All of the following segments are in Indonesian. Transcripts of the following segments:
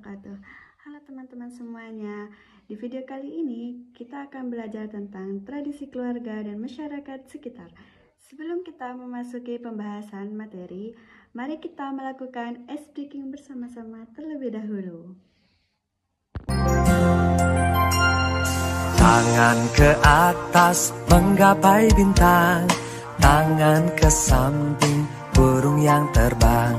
wabarakatuh. Halo teman-teman semuanya. Di video kali ini kita akan belajar tentang tradisi keluarga dan masyarakat sekitar. Sebelum kita memasuki pembahasan materi, mari kita melakukan ice breaking bersama-sama terlebih dahulu. Tangan ke atas menggapai bintang, tangan ke samping burung yang terbang,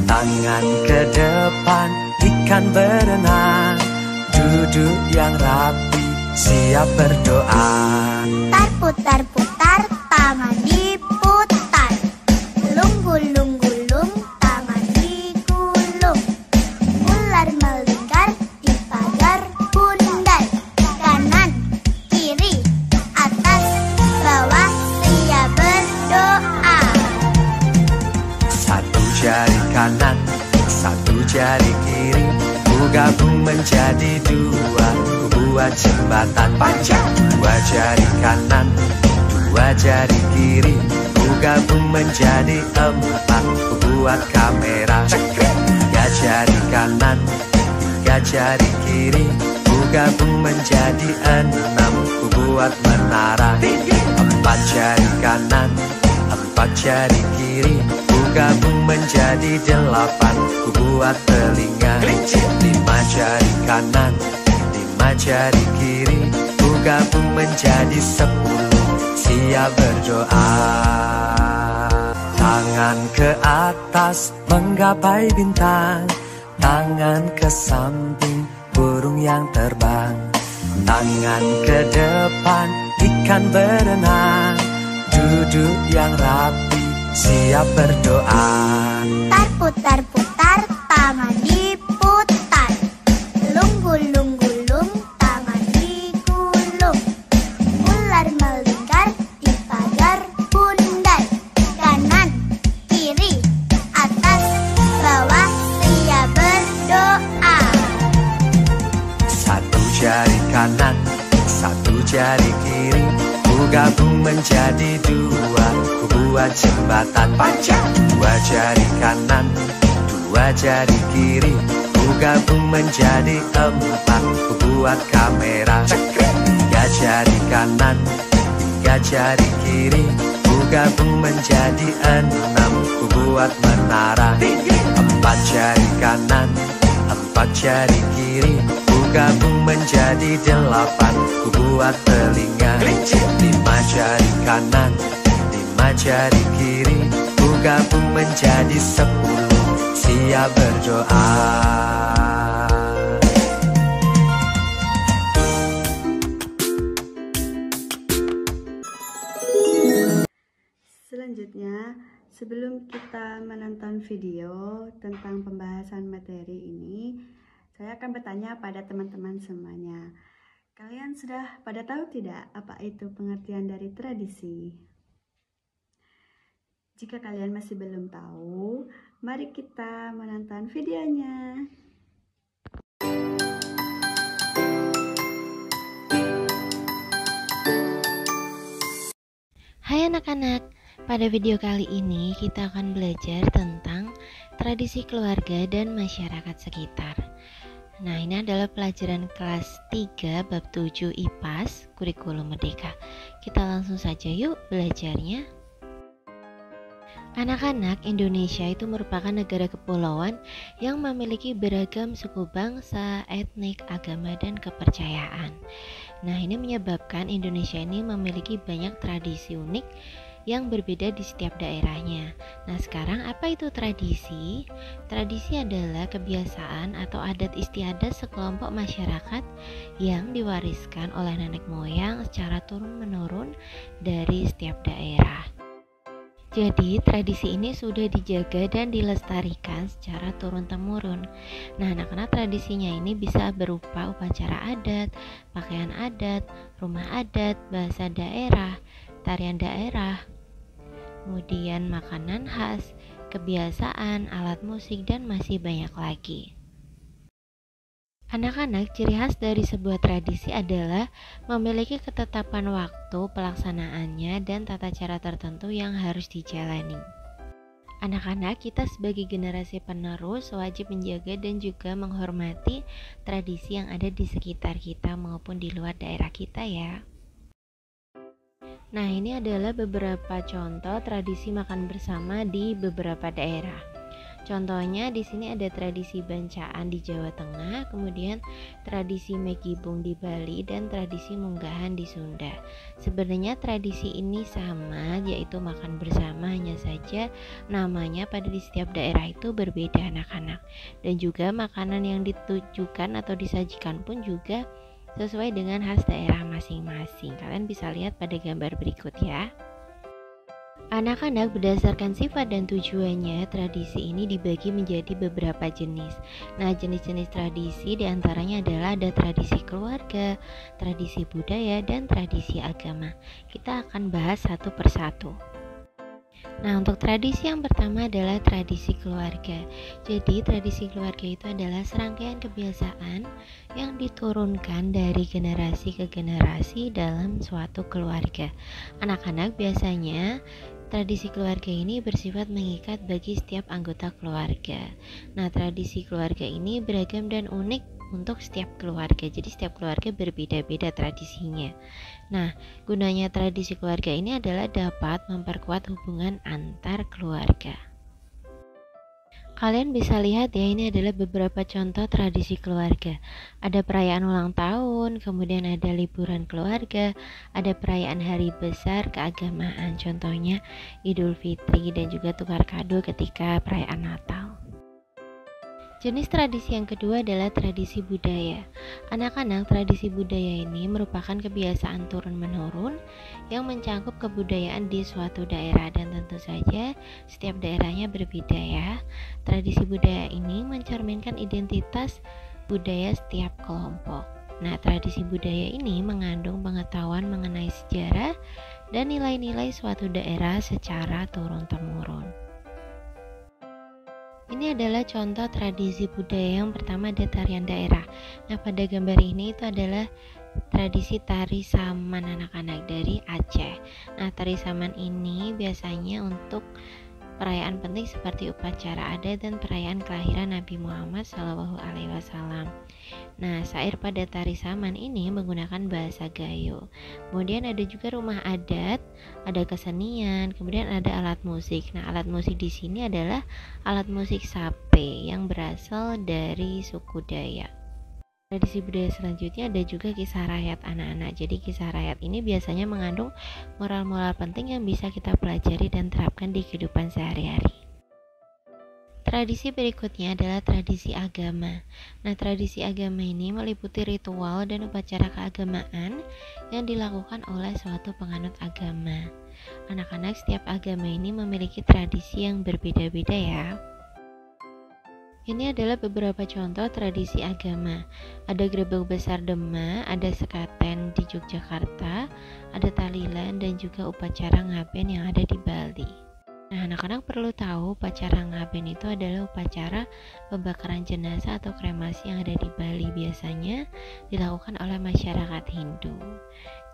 tangan ke depan ikan berenang, duduk yang rapi siap berdoa. Putar-putar tangan diputar, gulung-gulung gulung tangan digulung, ular melingkar di pagar bundar, kanan kiri atas bawah siap berdoa. Satu jari kanan, satu jari kiri, ku gabung menjadi dua, ku buat jembatan panjang. Dua jari kanan, dua jari kiri, ku gabung menjadi empat, ku buat kamera. Tiga jari kanan, tiga jari kiri, ku gabung menjadi enam, ku buat menara. Empat jari kanan, empat jari kiri, ku gabung menjadi delapan, ku buat telinga. Lima jari kanan, lima jari kiri, ku gabung menjadi 10, siap berdoa. Tangan ke atas menggapai bintang, tangan ke samping burung yang terbang, tangan ke depan ikan berenang, duduk yang rapi siap berdoa. Putar-putar tangan diputar, gulung-gulung gulung tangan digulung, ular melingkar di pagar bundar, kanan kiri atas bawah siap berdoa. Satu jari kanan, satu jari kiri, ku gabung menjadi dua, ku buat jembatan panjang. Dua jari kanan, dua jari kiri, ku gabung menjadi empat, ku buat kamera. Tiga jari kanan, tiga jari kiri, ku gabung menjadi enam, ku buat menara. Empat jari kanan, empat jari kiri, ku gabung menjadi delapan, ku buat telinga. Lima jari kanan, lima jari kiri, ku gabung menjadi 10, siap berdoa. Selanjutnya, sebelum kita menonton video tentang pembahasan materi ini, saya akan bertanya pada teman-teman semuanya. Kalian sudah pada tahu tidak apa itu pengertian dari tradisi? Jika kalian masih belum tahu, mari kita menonton videonya. Hai anak-anak, pada video kali ini kita akan belajar tentang tradisi keluarga dan masyarakat sekitar. Nah, ini adalah pelajaran kelas 3 bab 7 IPAS Kurikulum Merdeka. Kita langsung saja yuk belajarnya. Anak-anak, Indonesia itu merupakan negara kepulauan yang memiliki beragam suku bangsa, etnik, agama, dan kepercayaan. Nah, ini menyebabkan Indonesia ini memiliki banyak tradisi unik yang berbeda di setiap daerahnya. Nah, sekarang apa itu tradisi? Tradisi adalah kebiasaan atau adat istiadat sekelompok masyarakat yang diwariskan oleh nenek moyang secara turun-menurun dari setiap daerah. Jadi, tradisi ini sudah dijaga dan dilestarikan secara turun-temurun. Nah, anak-anak, tradisinya ini bisa berupa upacara adat, pakaian adat, rumah adat, bahasa daerah, tarian daerah, kemudian makanan khas, kebiasaan, alat musik, dan masih banyak lagi. Anak-anak, ciri khas dari sebuah tradisi adalah memiliki ketetapan waktu pelaksanaannya dan tata cara tertentu yang harus dijalani. Anak-anak, kita sebagai generasi penerus wajib menjaga dan juga menghormati tradisi yang ada di sekitar kita maupun di luar daerah kita ya. Nah, ini adalah beberapa contoh tradisi makan bersama di beberapa daerah. Contohnya di sini ada tradisi bancaan di Jawa Tengah, kemudian tradisi megibung di Bali, dan tradisi munggahan di Sunda. Sebenarnya tradisi ini sama, yaitu makan bersama, hanya saja namanya pada di setiap daerah itu berbeda anak-anak. Dan juga makanan yang ditujukan atau disajikan pun juga sesuai dengan khas daerah masing-masing. Kalian bisa lihat pada gambar berikut ya. Anak-anak, berdasarkan sifat dan tujuannya, tradisi ini dibagi menjadi beberapa jenis. Nah, jenis-jenis tradisi diantaranya adalah ada tradisi keluarga, tradisi budaya, dan tradisi agama. Kita akan bahas satu persatu. Nah, untuk tradisi yang pertama adalah tradisi keluarga. Jadi, tradisi keluarga itu adalah serangkaian kebiasaan yang diturunkan dari generasi ke generasi dalam suatu keluarga. Anak-anak, biasanya tradisi keluarga ini bersifat mengikat bagi setiap anggota keluarga. Nah, tradisi keluarga ini beragam dan unik untuk setiap keluarga. Jadi setiap keluarga berbeda-beda tradisinya. Nah, gunanya tradisi keluarga ini adalah dapat memperkuat hubungan antar keluarga. Kalian bisa lihat ya, ini adalah beberapa contoh tradisi keluarga. Ada perayaan ulang tahun, kemudian ada liburan keluarga, ada perayaan hari besar keagamaan, contohnya Idul Fitri, dan juga tukar kado ketika perayaan Natal. Jenis tradisi yang kedua adalah tradisi budaya. Anak-anak, tradisi budaya ini merupakan kebiasaan turun-menurun yang mencakup kebudayaan di suatu daerah, dan tentu saja setiap daerahnya berbeda ya. Tradisi budaya ini mencerminkan identitas budaya setiap kelompok. Nah, tradisi budaya ini mengandung pengetahuan mengenai sejarah dan nilai-nilai suatu daerah secara turun-temurun. Ini adalah contoh tradisi budaya. Yang pertama ada tarian daerah. Nah, pada gambar ini itu adalah tradisi tari saman anak-anak dari Aceh. Nah, tari saman ini biasanya untuk perayaan penting seperti upacara adat dan perayaan kelahiran Nabi Muhammad SAW. Nah, syair pada tari saman ini menggunakan bahasa Gayo. Kemudian ada juga rumah adat, ada kesenian, kemudian ada alat musik. Nah, alat musik di sini adalah alat musik sape yang berasal dari suku Dayak. Tradisi budaya selanjutnya ada juga kisah rakyat anak-anak. Jadi kisah rakyat ini biasanya mengandung moral-moral penting yang bisa kita pelajari dan terapkan di kehidupan sehari-hari. Tradisi berikutnya adalah tradisi agama. Nah, tradisi agama ini meliputi ritual dan upacara keagamaan yang dilakukan oleh suatu penganut agama. Anak-anak, setiap agama ini memiliki tradisi yang berbeda-beda ya. Ini adalah beberapa contoh tradisi agama. Ada Grebeg Besar Dema, ada Sekaten di Yogyakarta, ada Talilan, dan juga upacara Ngaben yang ada di Bali. Nah, anak-anak perlu tahu upacara Ngaben itu adalah upacara pembakaran jenazah atau kremasi yang ada di Bali, biasanya dilakukan oleh masyarakat Hindu.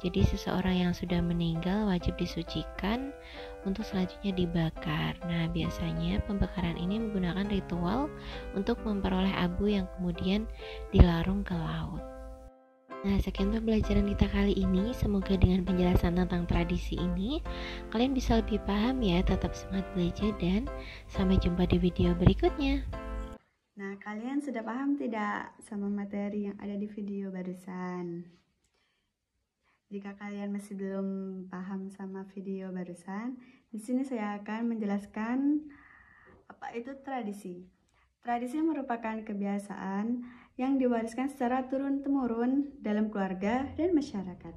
Jadi seseorang yang sudah meninggal wajib disucikan untuk selanjutnya dibakar. Nah, biasanya pembakaran ini menggunakan ritual untuk memperoleh abu yang kemudian dilarung ke laut. Nah, sekian pembelajaran kita kali ini. Semoga dengan penjelasan tentang tradisi ini kalian bisa lebih paham ya. Tetap semangat belajar dan sampai jumpa di video berikutnya. Nah, kalian sudah paham tidak sama materi yang ada di video barusan? Jika kalian masih belum paham sama video barusan, di sini saya akan menjelaskan apa itu tradisi. Tradisi merupakan kebiasaan yang diwariskan secara turun-temurun dalam keluarga dan masyarakat.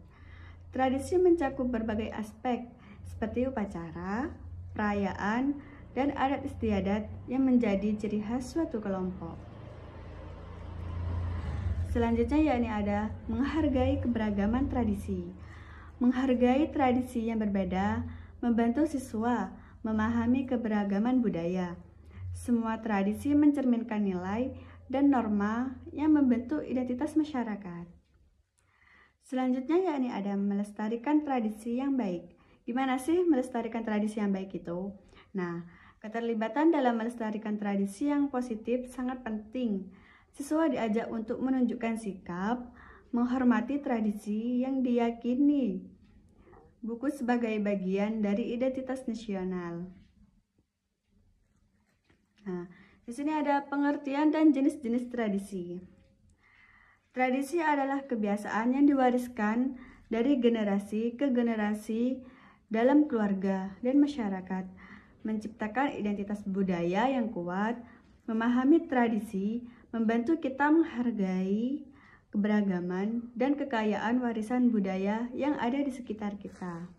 Tradisi mencakup berbagai aspek seperti upacara, perayaan, dan adat istiadat yang menjadi ciri khas suatu kelompok. Selanjutnya yakni ada menghargai keberagaman tradisi. Menghargai tradisi yang berbeda membantu siswa memahami keberagaman budaya. Semua tradisi mencerminkan nilai dan norma yang membentuk identitas masyarakat. Selanjutnya yakni ada melestarikan tradisi yang baik. Gimana sih melestarikan tradisi yang baik itu? Nah, Keterlibatan dalam melestarikan tradisi yang positif sangat penting. Siswa diajak untuk menunjukkan sikap, menghormati tradisi yang diyakini buku sebagai bagian dari identitas nasional. Nah, di sini ada pengertian dan jenis-jenis tradisi. Tradisi adalah kebiasaan yang diwariskan dari generasi ke generasi dalam keluarga dan masyarakat, menciptakan identitas budaya yang kuat. Memahami tradisi membantu kita menghargai keberagaman dan kekayaan warisan budaya yang ada di sekitar kita.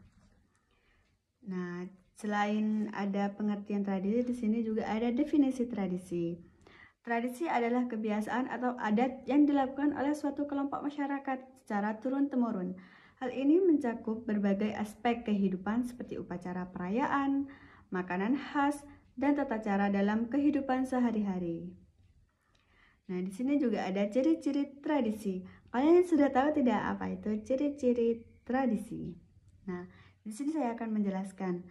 Nah, selain ada pengertian tradisi, di sini juga ada definisi tradisi. Tradisi adalah kebiasaan atau adat yang dilakukan oleh suatu kelompok masyarakat secara turun-temurun. Hal ini mencakup berbagai aspek kehidupan seperti upacara perayaan, makanan khas, dan tata cara dalam kehidupan sehari-hari. Nah, di sini juga ada ciri-ciri tradisi. Kalian sudah tahu tidak apa itu ciri-ciri tradisi? Nah, di sini saya akan menjelaskan.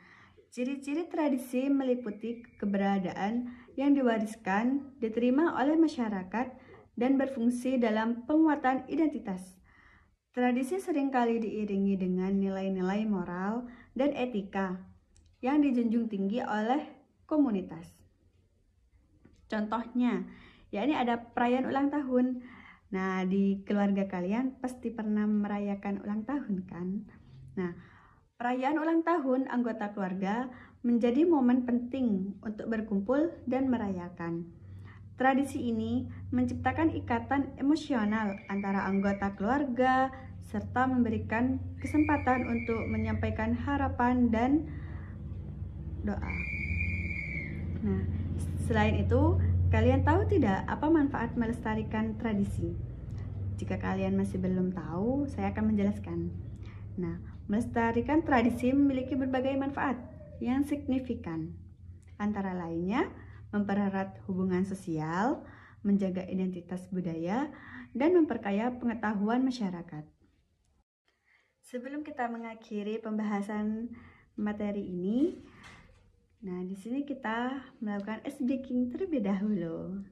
Ciri-ciri tradisi meliputi keberadaan yang diwariskan, diterima oleh masyarakat, dan berfungsi dalam penguatan identitas. Tradisi seringkali diiringi dengan nilai-nilai moral dan etika yang dijunjung tinggi oleh komunitas. Contohnya, yakni ada perayaan ulang tahun. Nah, di keluarga kalian pasti pernah merayakan ulang tahun kan? Nah, perayaan ulang tahun anggota keluarga menjadi momen penting untuk berkumpul dan merayakan. Tradisi ini menciptakan ikatan emosional antara anggota keluarga serta memberikan kesempatan untuk menyampaikan harapan dan doa. Nah, selain itu, kalian tahu tidak apa manfaat melestarikan tradisi? Jika kalian masih belum tahu, saya akan menjelaskan. Nah, melestarikan tradisi memiliki berbagai manfaat yang signifikan. Antara lainnya, mempererat hubungan sosial, menjaga identitas budaya, dan memperkaya pengetahuan masyarakat. Sebelum kita mengakhiri pembahasan materi ini, nah, di sini kita melakukan ice breaking terlebih dahulu.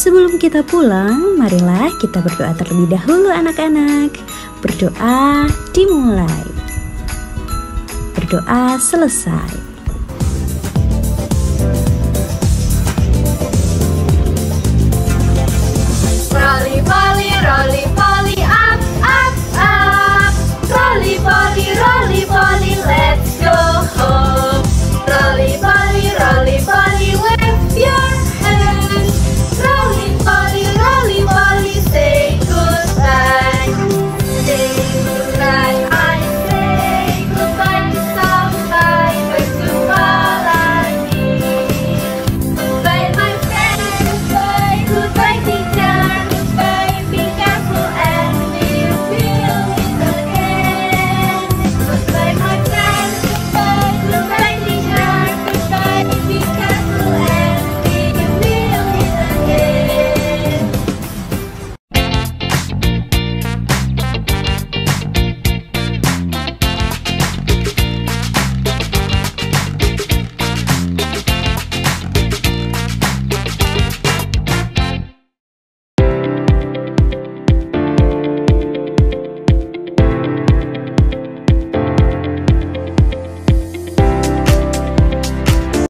Sebelum kita pulang, marilah kita berdoa terlebih dahulu anak-anak. Berdoa dimulai. Berdoa selesai.